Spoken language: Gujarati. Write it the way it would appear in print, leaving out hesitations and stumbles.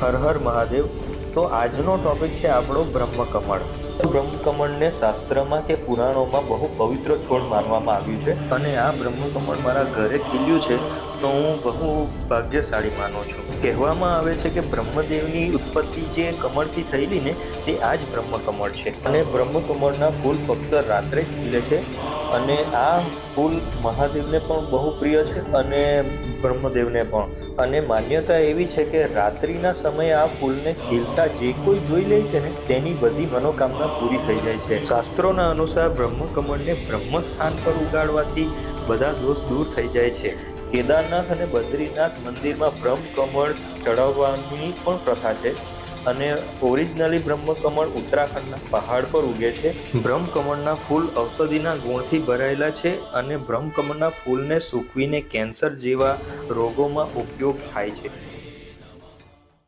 હર હર મહાદેવ. તો આજનો ટોપિક છે આપણો બ્રહ્મકમળ. બ્રહ્મકમળને શાસ્ત્રમાં કે પુરાણોમાં બહુ પવિત્ર છોડ માનવામાં આવ્યું છે અને આ બ્રહ્મકમળ મારા ઘરે ખીલ્યું છે તો હું બહુ ભાગ્યશાળી માનું છું. કહેવામાં આવે છે કે બ્રહ્મદેવની ઉત્પત્તિ જે કમળથી થયેલી ને તે આ જ બ્રહ્મકમળ છે અને બ્રહ્મકમળના ફૂલ ફક્ત રાત્રે જ ખીલે છે અને આ ફૂલ મહાદેવને પણ બહુ પ્રિય છે અને બ્રહ્મદેવને પણ. અને માન્યતા એવી છે કે રાત્રિના સમયે આ ફૂલને ખીલતા જે કોઈ જોઈ લે છે ને તેની બધી મનોકામના પૂરી થઈ જાય છે. શાસ્ત્રોના અનુસાર બ્રહ્મકમળને બ્રહ્મ સ્થાન પર ઉગાડવાથી બધા દોષ દૂર થઈ જાય છે. કેદારનાથ અને બદ્રીનાથ મંદિરમાં બ્રહ્મકમળ ચડાવવાની પણ પ્રથા છે અને ઓરિજિનલી બ્રહ્મકમળ ઉત્તરાખંડના પહાડ પર ઉગે છે. બ્રહ્મકમળના ફૂલ ઔષધિના ગુણથી ભરાયેલા છે અને બ્રહ્મકમળના ફૂલને સૂકવીને કેન્સર જેવા રોગોમાં ઉપયોગ થાય છે.